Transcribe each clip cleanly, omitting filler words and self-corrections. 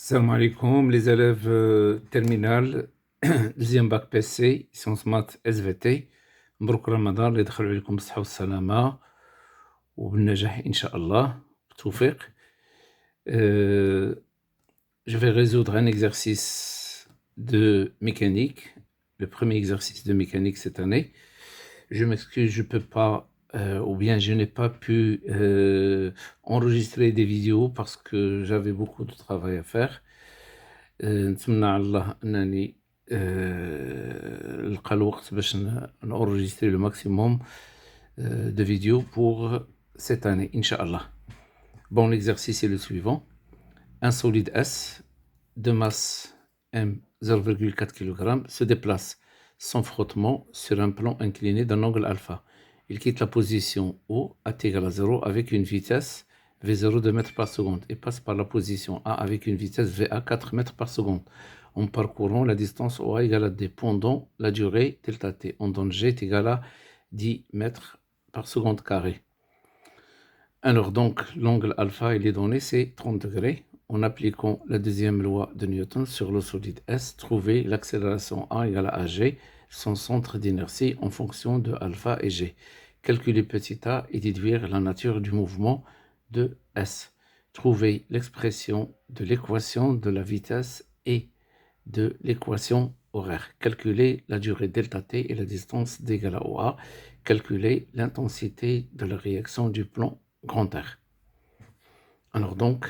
Salam alaikum, les élèves terminales, deuxième bac PC, sciences maths SVT. مبروك رمضان اللي دخل عليكم بالصحة والسلامة وبالنجاح إن شاء الله بالتوفيق. Je vais résoudre un exercice de mécanique, le premier exercice de mécanique cette année. Je m'excuse, je peux pas, ou bien je n'ai pas pu enregistrer des vidéos parce que j'avais beaucoup de travail à faire. نتمنى على الله أنني نلقى الوقت باش نenregistrer le maximum de vidéos pour cette année, Inch'Allah. Bon, l'exercice est le suivant. Un solide S de masse M 0,4 kg se déplace sans frottement sur un plan incliné d'un angle alpha. Il quitte la position O à t égale à 0 avec une vitesse V0 de mètres par seconde et passe par la position A avec une vitesse VA 4 mètres par seconde en parcourant la distance OA égale à D pendant la durée delta T. Onde G est égale à 10 mètres par seconde carré. Alors donc l'angle alpha il est donné, c'est 30 degrés. En appliquant la deuxième loi de Newton sur le solide S, trouver l'accélération A égale à AG, son centre d'inertie en fonction de alpha et G. Calculer petit a et déduire la nature du mouvement de S. Trouver l'expression de l'équation de la vitesse et de l'équation horaire. Calculer la durée delta T et la distance d égale à OA. Calculer l'intensité de la réaction du plan grand R. Alors donc,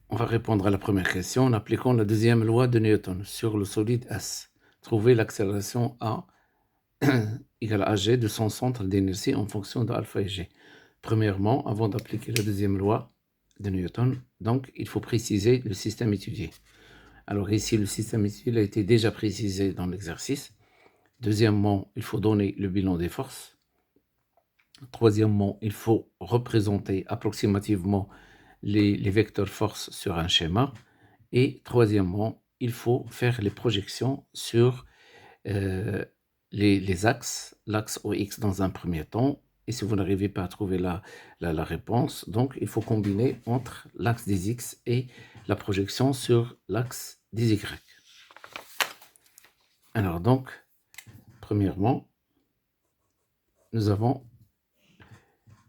on va répondre à la première question en appliquant la deuxième loi de Newton sur le solide S. Trouver l'accélération A égale à AG de son centre d'inertie en fonction de alpha et G. Premièrement, avant d'appliquer la deuxième loi de Newton, donc il faut préciser le système étudié. Alors ici, le système étudié a été déjà précisé dans l'exercice. Deuxièmement, il faut donner le bilan des forces. Troisièmement, il faut représenter approximativement les vecteurs force sur un schéma. Et troisièmement, il faut faire les projections sur les axes, l'axe OX dans un premier temps. Et si vous n'arrivez pas à trouver la réponse, donc il faut combiner entre l'axe des X et la projection sur l'axe des Y. Alors donc, premièrement, nous avons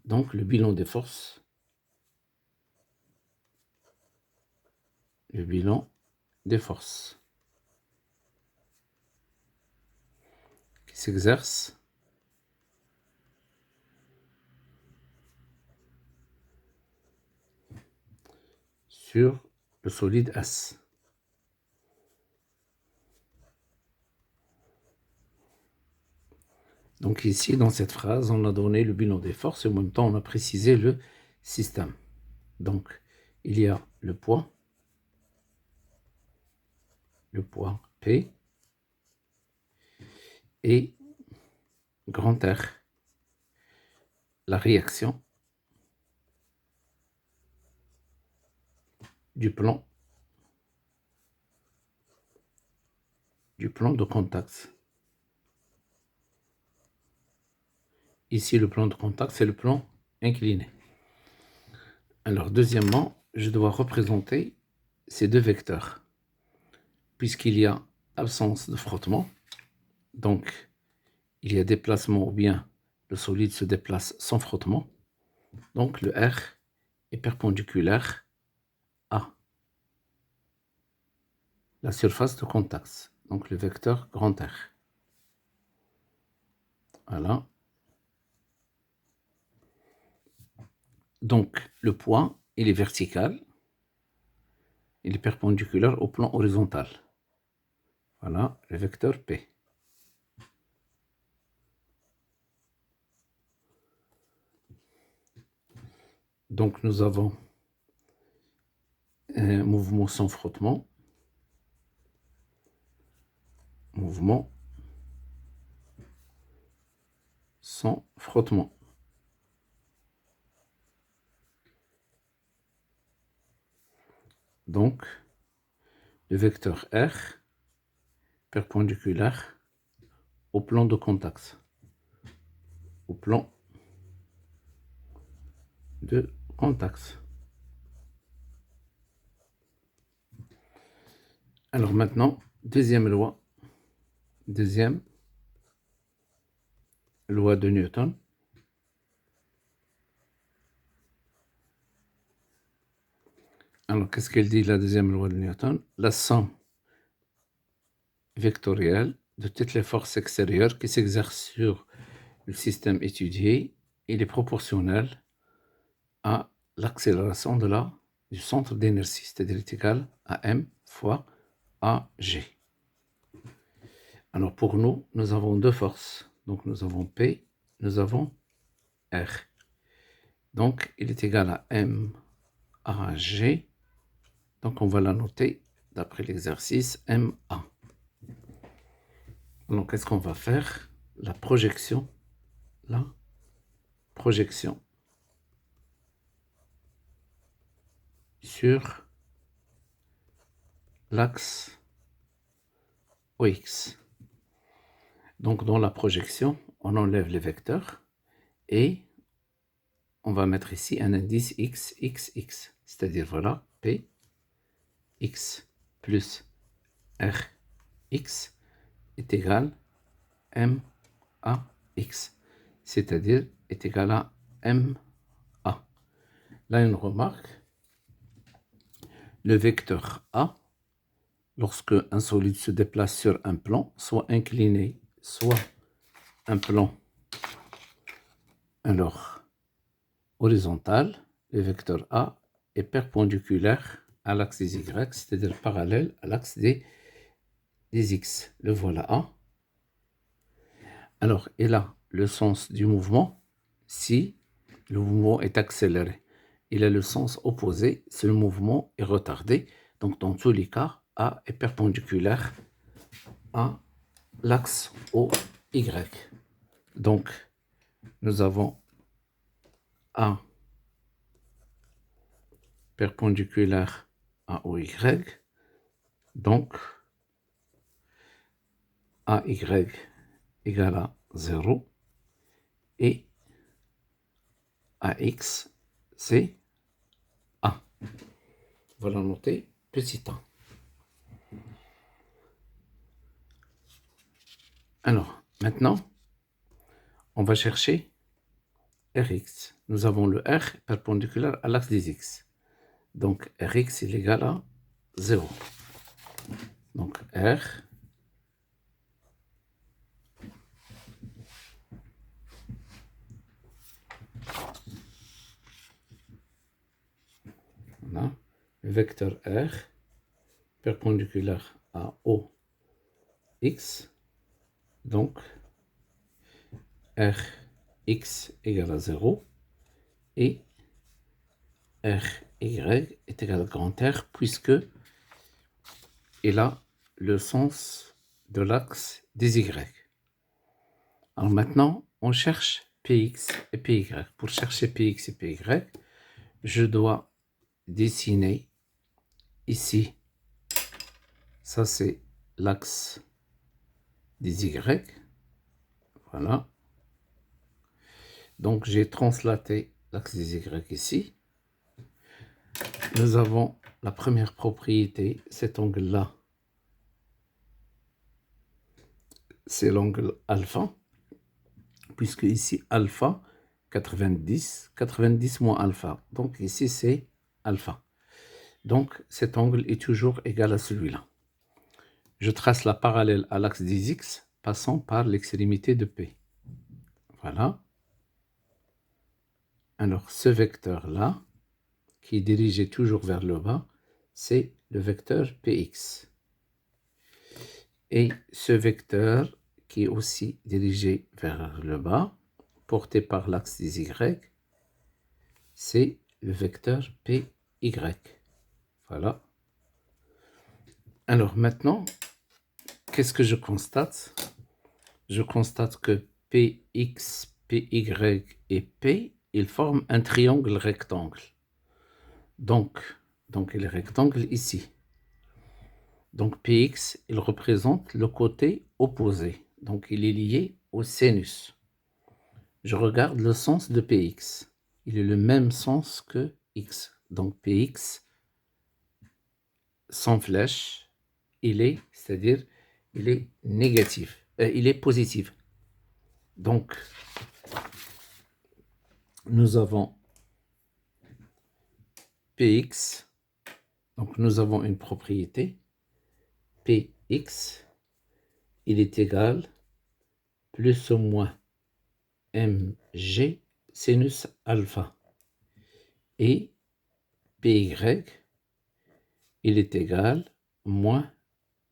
donc le bilan des forces. Le bilan des forces qui s'exercent sur le solide S. Donc ici, dans cette phrase, on a donné le bilan des forces et en même temps, on a précisé le système. Donc, il y a le poids P, et grand R, la réaction du plan de contact. Ici, le plan de contact, c'est le plan incliné. Alors, deuxièmement, je dois représenter ces deux vecteurs. Puisqu'il y a absence de frottement, donc il y a déplacement ou bien le solide se déplace sans frottement, donc le R est perpendiculaire à la surface de contact, donc le vecteur grand R. Voilà. Donc le point, il est vertical, il est perpendiculaire au plan horizontal. Voilà le vecteur P. Donc nous avons un mouvement sans frottement, mouvement sans frottement. Donc, le vecteur R perpendiculaire au plan de contact. Au plan de contact. Alors maintenant, deuxième loi de Newton. Alors, qu'est-ce qu'elle dit, la deuxième loi de Newton? La somme vectorielle de toutes les forces extérieures qui s'exercent sur le système étudié, il est proportionnel à l'accélération du centre d'inertie, c'est-à-dire est égal à m fois AG. Alors pour nous, nous avons deux forces. Donc nous avons P, nous avons R. Donc il est égal à m AG. Donc on va la noter d'après l'exercice MA. Donc qu'est-ce qu'on va faire? La projection sur l'axe OX. Donc dans la projection, on enlève les vecteurs et on va mettre ici un indice x, x, x. C'est-à-dire voilà, P, x plus R, x est égal M, A, x. C'est-à-dire est égal à M, A. Là, une remarque. Le vecteur A, lorsque un solide se déplace sur un plan, soit incliné, soit un plan alors horizontal, le vecteur A est perpendiculaire à l'axe des Y, c'est-à-dire parallèle à l'axe des X. Le voilà A. Alors, et là, le sens du mouvement, si le mouvement est accéléré, il a le sens opposé si le mouvement est retardé. Donc, dans tous les cas, A est perpendiculaire à l'axe OY. Donc, nous avons A perpendiculaire à OY. Donc, AY égale à 0 et AX, c'est A. Voilà noter petit a. Alors, maintenant, on va chercher Rx. Nous avons le R perpendiculaire à l'axe des X. Donc, Rx est égal à 0. Donc, R on a le vecteur R perpendiculaire à OX. Donc, Rx égale à 0 et Ry est égal à grand R puisque il a le sens de l'axe des Y. Alors maintenant, on cherche Px et Py. Pour chercher Px et Py, je dois dessiner ici, ça c'est l'axe des Y. Voilà. Donc j'ai translaté l'axe des Y ici. Nous avons la première propriété, cet angle-là, c'est l'angle alpha, puisque ici alpha, 90, 90 moins alpha. Donc ici c'est alpha. Donc cet angle est toujours égal à celui-là. Je trace la parallèle à l'axe des X, passant par l'extrémité de P. Voilà. Alors ce vecteur-là, qui est dirigé toujours vers le bas, c'est le vecteur Px. Et ce vecteur qui est aussi dirigé vers le bas, porté par l'axe des Y, c'est le vecteur Py. Voilà. Alors maintenant, qu'est-ce que je constate? Je constate que Px, Py et P, ils forment un triangle rectangle. Donc il est rectangle ici. Donc Px, il représente le côté opposé. Donc il est lié au sinus. Je regarde le sens de Px. Il est le même sens que x. Donc Px, sans flèche, c'est-à-dire, il est négatif, il est positif. Donc, nous avons Px, donc nous avons une propriété, Px, il est égal plus ou moins mg sinus alpha. Et Py, il est égal moins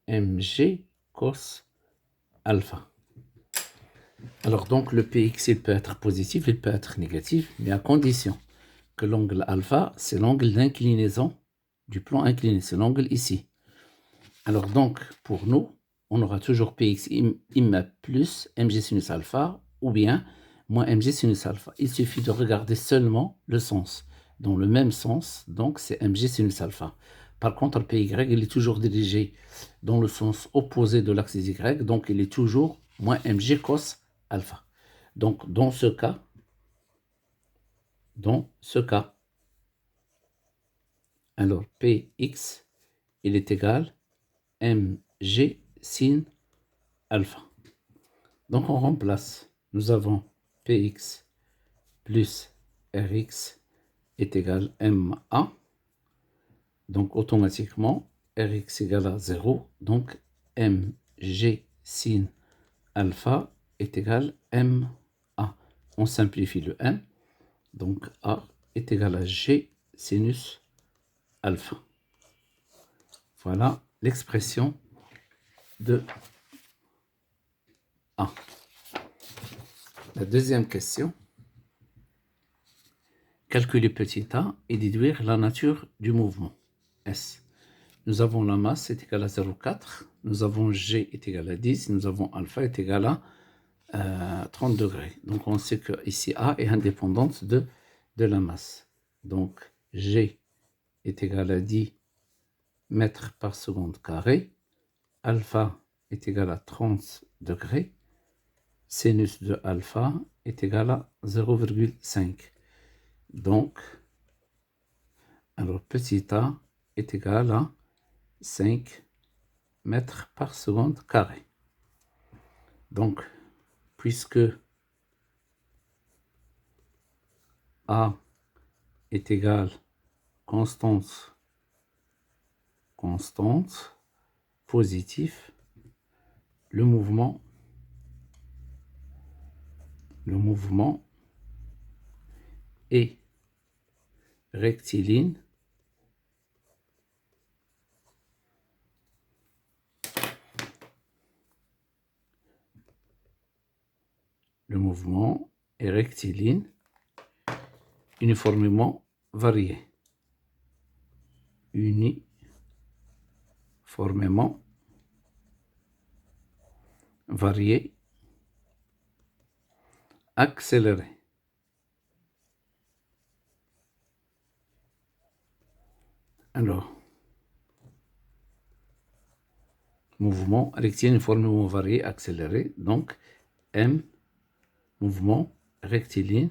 mg cos alpha. Alors donc le Px, il peut être positif, il peut être négatif, mais à condition que l'angle alpha, c'est l'angle d'inclinaison du plan incliné, c'est l'angle ici. Alors donc, pour nous, on aura toujours Px imma plus mg sinus alpha ou bien moins mg sinus alpha. Il suffit de regarder seulement le sens. Dans le même sens, donc c'est mg sinus alpha. Par contre, Py, il est toujours dirigé dans le sens opposé de l'axe y, donc il est toujours moins mg cos alpha. Donc, dans ce cas, alors Px, il est égal mg sin alpha. Donc, on remplace. Nous avons Px plus Rx est égal ma. Donc, automatiquement, Rx égale à 0. Donc, mg sin alpha est égal ma. On simplifie le m. Donc, A est égal à G sinus alpha. Voilà l'expression de A. La deuxième question. Calculer petit a et déduire la nature du mouvement S. Nous avons la masse est égale à 0,4. Nous avons G est égal à 10. Nous avons alpha est égal à 30 degrés. Donc, on sait que ici A est indépendante de la masse. Donc, G est égal à 10 mètres par seconde carré. Alpha est égal à 30 degrés. Sinus de alpha est égal à 0,5. Donc, alors petit a est égal à 5 mètres par seconde carré. Donc, puisque A est égal constante positif, le mouvement est rectiligne uniformément varié. Accéléré. Alors, mouvement rectiligne uniformément varié, accéléré. Donc, M, mouvement rectiligne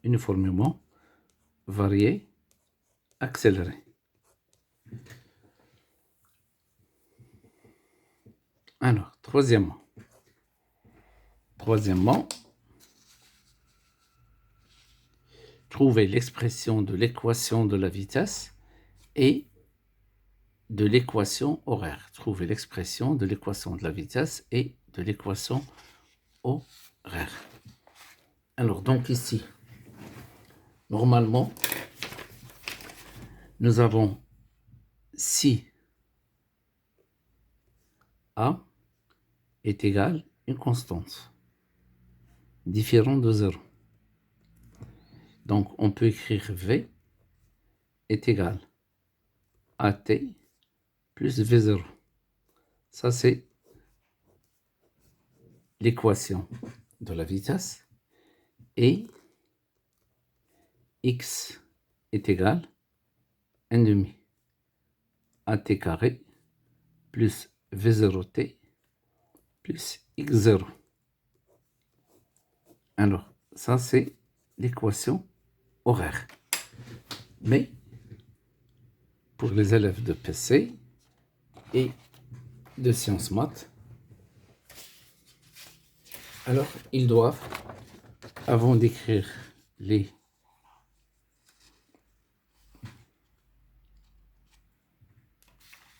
uniformément varié, accéléré. Alors, troisièmement, trouver l'expression de l'équation de la vitesse et de l'équation horaire. Trouver l'expression de l'équation de la vitesse et de l'équation horaire. Alors, donc ici, normalement, nous avons si A est égal à une constante différente de 0. Donc, on peut écrire V est égal à T plus V0. Ça, c'est l'équation de la vitesse. Et X est égal à 1,5 AT carré plus V0T plus X0. Alors, ça, c'est l'équation horaire. Mais, pour les élèves de PC et de sciences maths. Alors, ils doivent, avant d'écrire les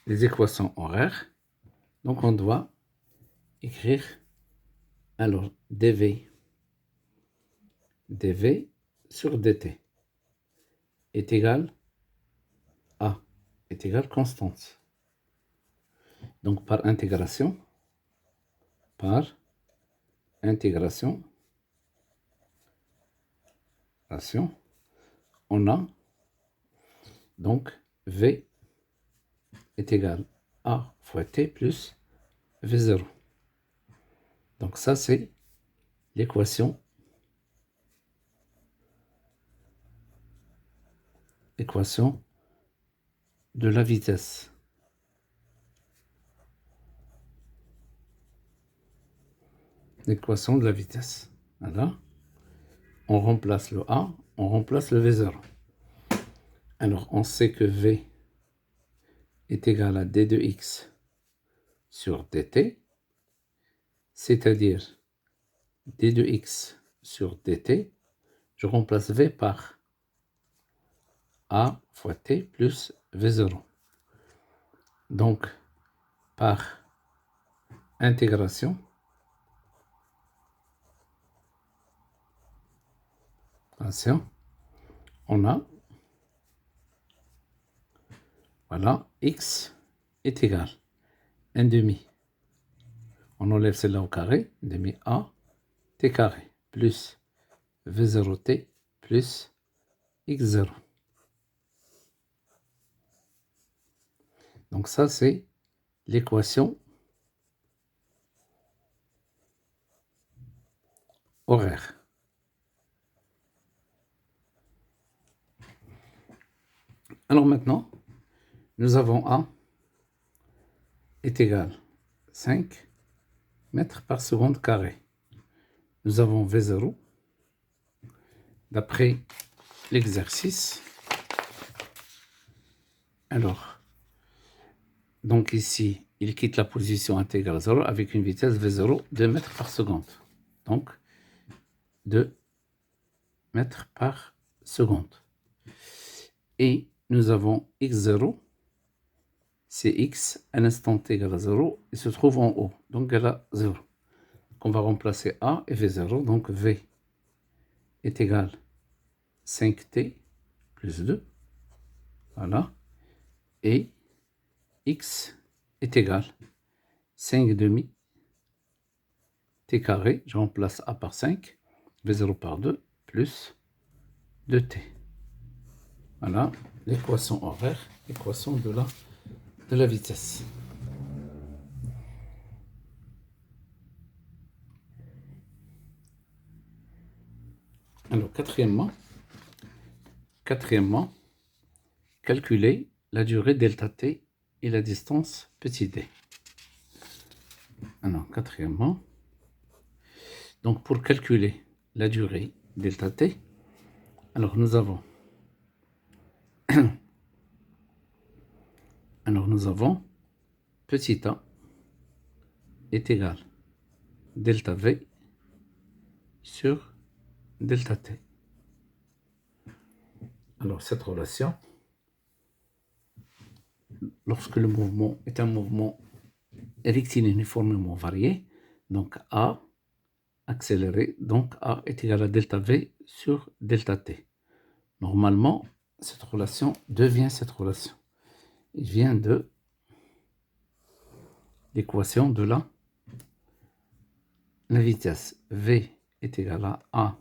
équations horaires, donc on doit écrire alors dv sur dt est égal à est égal constante. Donc par intégration, on a donc v est égal à fois t plus v0. Donc ça c'est l'équation de la vitesse. L'équation de la vitesse. Voilà. On remplace le A, on remplace le V0. Alors, on sait que V est égal à d de x sur dt, c'est-à-dire d de x sur dt, je remplace V par A fois t plus V0. Donc, par intégration, on a, voilà, x est égal 1 demi. On enlève celle-là au carré, demi a t carré, plus v0t plus x0. Donc ça, c'est l'équation horaire. Alors maintenant, nous avons A est égal 5 mètres par seconde carré. Nous avons V0, d'après l'exercice. Alors, donc ici, il quitte la position intégrale 0 avec une vitesse V0 2 mètres par seconde. Donc, 2 mètres par seconde. Et nous avons x0, c'est x, un instant t égale à 0, il se trouve en haut, donc égal à 0. Donc on va remplacer A et V0, donc V est égal 5t plus 2, voilà, et x est égal 5 demi t carré, je remplace A par 5, V0 par 2, plus 2t. Voilà l'équation horaire, l'équation de la vitesse. Alors, quatrièmement, calculer la durée delta t et la distance petit d. Alors, quatrièmement, donc pour calculer la durée delta t, alors nous avons petit a est égal delta v sur delta t. Alors cette relation, lorsque le mouvement est un mouvement rectiligne uniformément varié, donc a accéléré, donc a est égal à delta v sur delta t. Normalement, cette relation devient cette relation. Il vient de l'équation de la vitesse. V est égal à A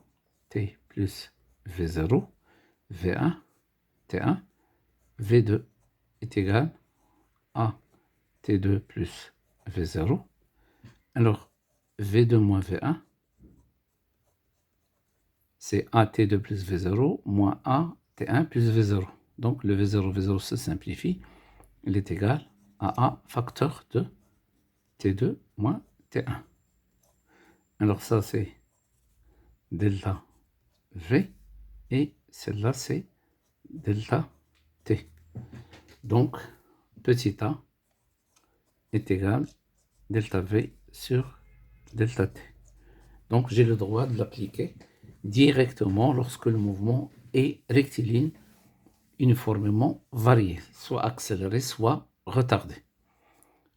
t plus V0, V1, T1, V2 est égal à T2 plus V0. Alors, V2 moins V1, c'est AT2 plus V0 moins AT1 plus V0. Donc, le V0, V0 se simplifie. Il est égal à A facteur de T2 moins T1. Alors, ça, c'est delta V. Et celle-là, c'est delta T. Donc, petit a est égal delta V sur delta T. Donc, j'ai le droit de l'appliquer directement lorsque le mouvement est rectiligne, uniformément varié, soit accéléré, soit retardé.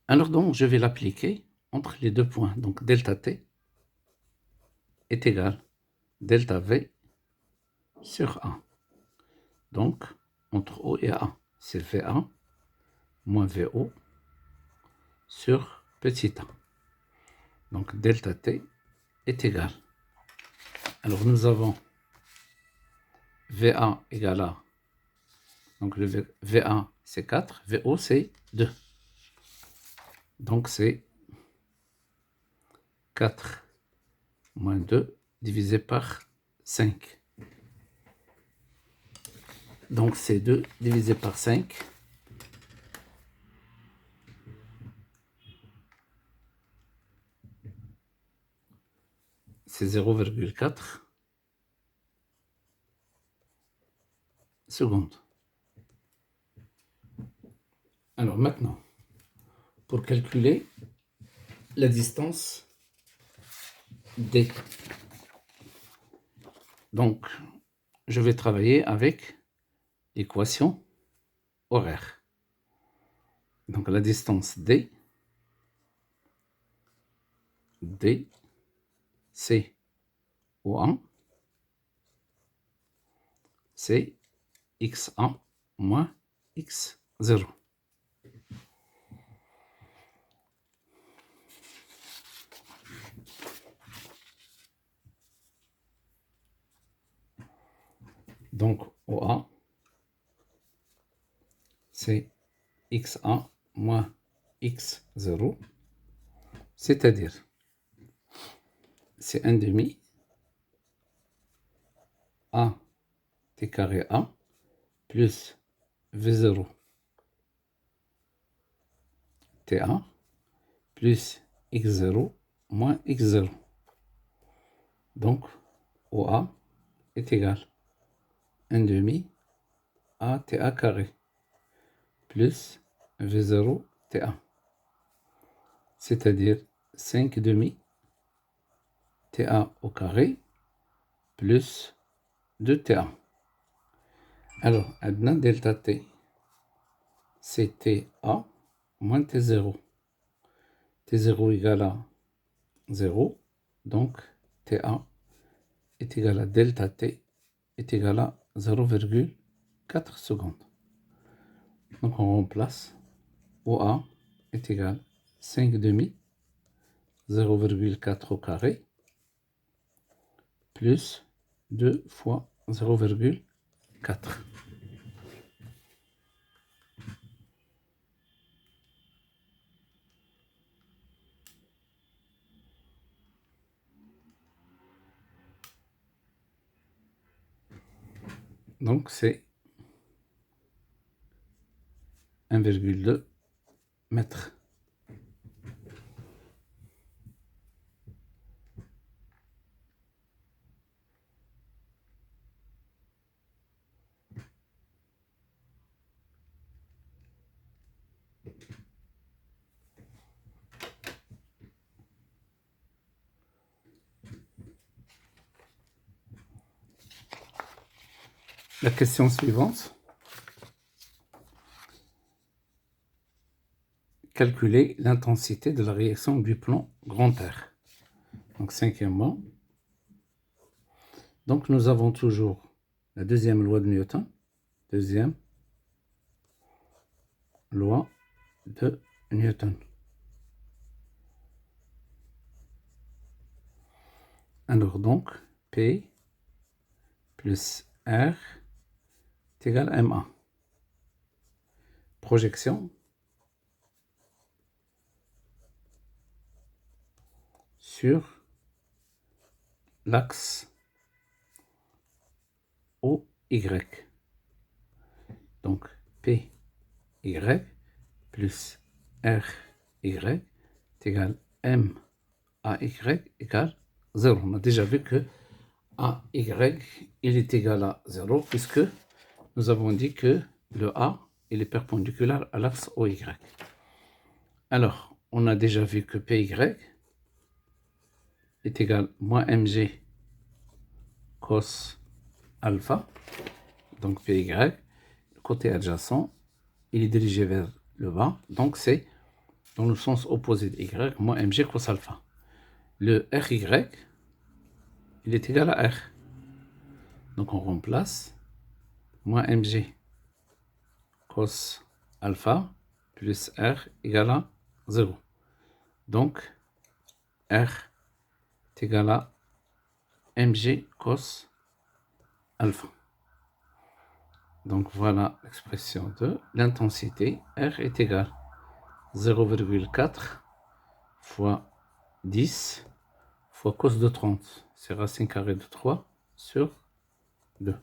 Alors donc, je vais l'appliquer entre les deux points. Donc, delta T est égal delta V sur A. Donc, entre O et A, c'est VA moins VO sur petit a. Donc, delta T est égal. Alors, nous avons VA égale à, donc le VA c'est 4, VO c'est 2. Donc, c'est 4 moins 2 divisé par 5. Donc, c'est 2 divisé par 5. C'est 0,4 secondes. Alors maintenant, pour calculer la distance D, donc je vais travailler avec l'équation horaire. Donc la distance D, c'est O1, c'est x1 moins x0. Donc OA, c'est x1 moins x0, c'est-à-dire c'est 1 demi A t carré A plus V0 TA plus x0 moins x0. Donc, OA est égal à 1 demi A TA carré plus V0 TA, c'est-à-dire 5 demi TA au carré plus 2 TA. Alors, maintenant, delta T, c'est TA moins T0. T0 égale à 0, donc TA est égal à delta T est égal à 0,4 secondes. Donc on remplace OA est égal à 5 demi 0,4 au carré plus 2 fois 0,4. Donc c'est 1,2 mètres. La question suivante. Calculer l'intensité de la réaction du plan grand R. Donc cinquièmement. Donc nous avons toujours la deuxième loi de Newton. Deuxième loi de Newton. Alors donc, P plus R est égal à MA. Projection sur l'axe OY. Donc, PY plus RY est égal à MAY égale 0. On a déjà vu que AY il est égal à 0 puisque nous avons dit que le A il est perpendiculaire à l'axe OY. Alors, on a déjà vu que PY est égal à moins mg cos alpha. Donc PY, le côté adjacent, il est dirigé vers le bas. Donc c'est dans le sens opposé de Y, moins mg cos alpha. Le RY, il est égal à R. Donc on remplace moins mg cos alpha plus R égale à 0. Donc R est égal à mg cos alpha. Donc voilà l'expression de l'intensité. R est égal à 0,4 fois 10 fois cos de 30. C'est racine carrée de 3 sur 2.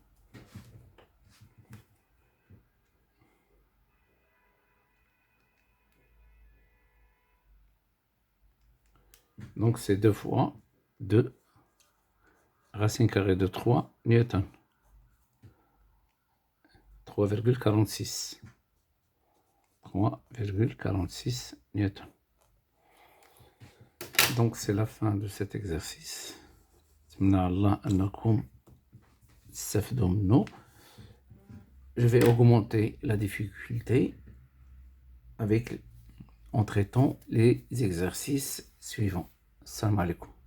Donc c'est 2 fois 2 racine carrée de 3 newton. 3,46. 3,46 newton. Donc c'est la fin de cet exercice. Je vais augmenter la difficulté en traitant les exercices suivants. Salam alaikum.